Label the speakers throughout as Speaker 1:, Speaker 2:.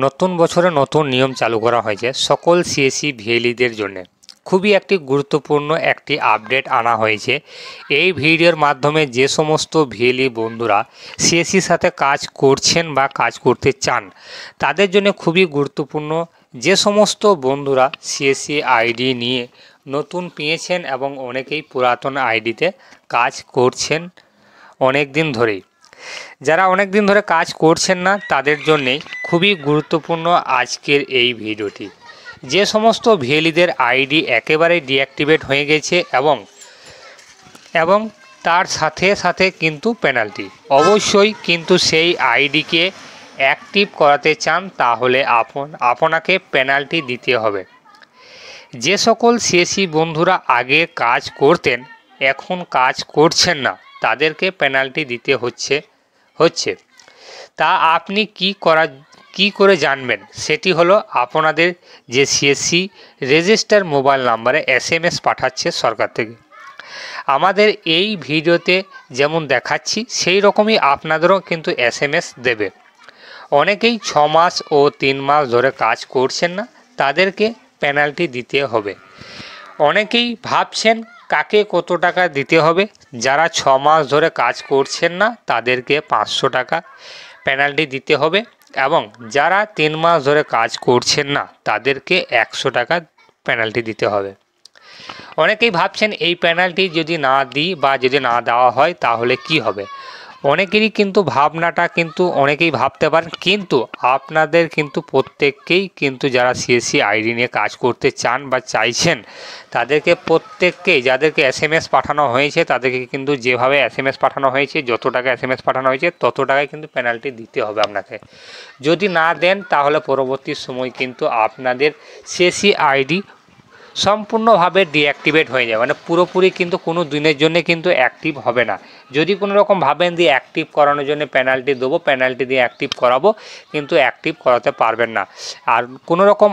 Speaker 1: নতুন বছরে নতুন নিয়ম চালু করা হয়েছে সকল সিএসসি ভিএলইদের জন্য। খুবই একটি গুরুত্বপূর্ণ একটি আপডেট আনা হয়েছে। এই ভিডিওর মাধ্যমে যে সমস্ত ভিএলই বন্ধুরা সিএসসির সাথে কাজ করছেন বা কাজ করতে চান তাদের জন্য খুবই গুরুত্বপূর্ণ। যে সমস্ত বন্ধুরা সিএসসি আইডি নিয়ে নতুন পেয়েছেন এবং অনেকেই পুরাতন আইডিতে কাজ করছেন অনেক দিন ধরেই, যারা অনেক দিন ধরে কাজ করছেন না তাদের জন্যে খুবই গুরুত্বপূর্ণ আজকের এই ভিডিওটি। যে সমস্ত ভিএলইদের আইডি একেবারে ডিঅ্যাক্টিভেট হয়ে গেছে এবং তার সাথে সাথে কিন্তু পেনাল্টি, অবশ্যই কিন্তু সেই আইডিকে অ্যাক্টিভ করাতে চান তাহলে আপনাকে পেনাল্টি দিতে হবে। যে সকল সিএসসি বন্ধুরা আগে কাজ করতেন এখন কাজ করছেন না তাদেরকে পেনাল্টি দিতে হচ্ছে তা আপনি কি করে জানবেন? সেটি হলো আপনাদের যে সিএসসি রেজিস্টার মোবাইল নাম্বারে এসএমএস পাঠাচ্ছে সরকার থেকে। আমাদের এই ভিডিওতে যেমন দেখাচ্ছি সেই রকমই আপনাদেরও কিন্তু এসএমএস দেবে। অনেকেই 6 মাস ও 3 মাস ধরে কাজ করছেন না তাদেরকে পেনাল্টি দিতে হবে। অনেকেই ভাবছেন কাকে কত টাকা দিতে হবে। যারা 6 মাস ধরে কাজ করছেন না তাদেরকে 500 টাকা পেনাল্টি দিতে হবে এবং যারা 3 মাস ধরে কাজ করছেন না তাদেরকে 100 টাকা পেনাল্টি দিতে হবে। অনেকেই ভাবছেন এই পেনাল্টি যদি না দিই বা যদি না দেওয়া হয় তাহলে কি হবে। অনেকেরই কিন্তু ভাবনাটা কিন্তু অনেকেই ভাবতে পারেন, কিন্তু আপনাদের কিন্তু প্রত্যেককেই কিন্তু যারা সিএসসি আইডি নিয়ে কাজ করতে চান বা চাইছেন তাদেরকে প্রত্যেককেই যাদেরকে এসএমএস পাঠানো হয়েছে তাদেরকে কিন্তু যেভাবে এসএমএস পাঠানো হয়েছে যত টাকা এসএমএস পাঠানো হয়েছে তত টাকায় কিন্তু পেনাল্টি দিতে হবে আপনাকে। যদি না দেন তাহলে পরবর্তী সময় কিন্তু আপনাদের সিএসসি আইডি সম্পূর্ণভাবে ডিঅ্যাক্টিভেট হয়ে যাবে, মানে পুরোপুরি কিন্তু কোনো দিনের জন্য কিন্তু অ্যাক্টিভ হবে না। যদি কোনো রকম ভাবেন দিয়ে অ্যাক্টিভ করানোর জন্য পেনাল্টি দেবো, পেনাল্টি দিয়ে অ্যাক্টিভ করাবো, কিন্তু অ্যাক্টিভ করাতে পারবেন না। আর কোনো রকম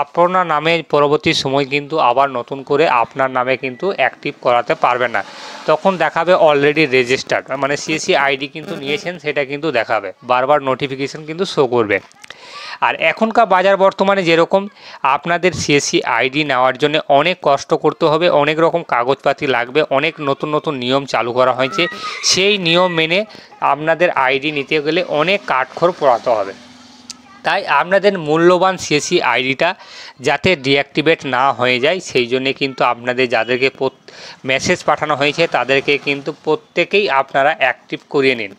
Speaker 1: আপনার নামে পরবর্তী সময় কিন্তু আবার নতুন করে আপনার নামে কিন্তু অ্যাক্টিভ করাতে পারবেন না। তখন দেখাবে অলরেডি রেজিস্টার্ড, মানে সিএসসি আইডি কিন্তু নিয়েছেন সেটা কিন্তু দেখাবে, বারবার নোটিফিকেশান কিন্তু শো করবে। আর এখনকার বাজার বর্তমানে যেরকম আপনাদের সিএসসি আইডি নেওয়ার জন্য অনেক কষ্ট করতে হবে, অনেক রকম কাগজপাতি লাগবে, অনেক নতুন নতুন নিয়ম চালু করা হয়েছে। সেই নিয়ম মেনে আপনাদের আইডি নিতে গেলে অনেক কাঠখড় পোড়াতে হবে। তাই আপনাদের মূল্যবান সিএসসি আইডিটা যাতে ডিঅ্যাক্টিভেট না হয়ে যায় সেই জন্যে কিন্তু আপনাদের যাদেরকে মেসেজ পাঠানো হয়েছে তাদেরকে কিন্তু প্রত্যেকেই আপনারা অ্যাক্টিভ করিয়ে নিন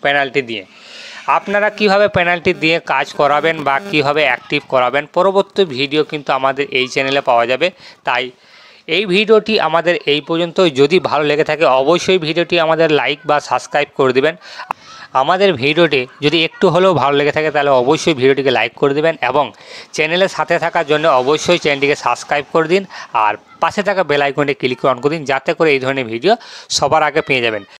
Speaker 1: পেনাল্টি দিয়ে। আপনারা কিভাবে পেনাল্টি দিয়ে কাজ করাবেন বা কিভাবে অ্যাক্টিভ করাবেন পরবর্তী ভিডিও কিন্তু আমাদের এই চ্যানেলে পাওয়া যাবে। তাই এই ভিডিওটি আমাদের এই পর্যন্তই। যদি ভালো লেগে থাকে অবশ্যই ভিডিওটি আমাদের লাইক বা সাবস্ক্রাইব করে দেবেন। আমাদের ভিডিওটি যদি একটু হলেও ভালো লেগে থাকে তাহলে অবশ্যই ভিডিওটিকে লাইক করে দেবেন এবং চ্যানেলের সাথে থাকার জন্য অবশ্যই চ্যানেলটিকে সাবস্ক্রাইব করে দিন আর পাশে থাকা বেল আইকনটি ক্লিক অন করে দিন, যাতে করে এই ধরনের ভিডিও সবার আগে পেয়ে যাবেন।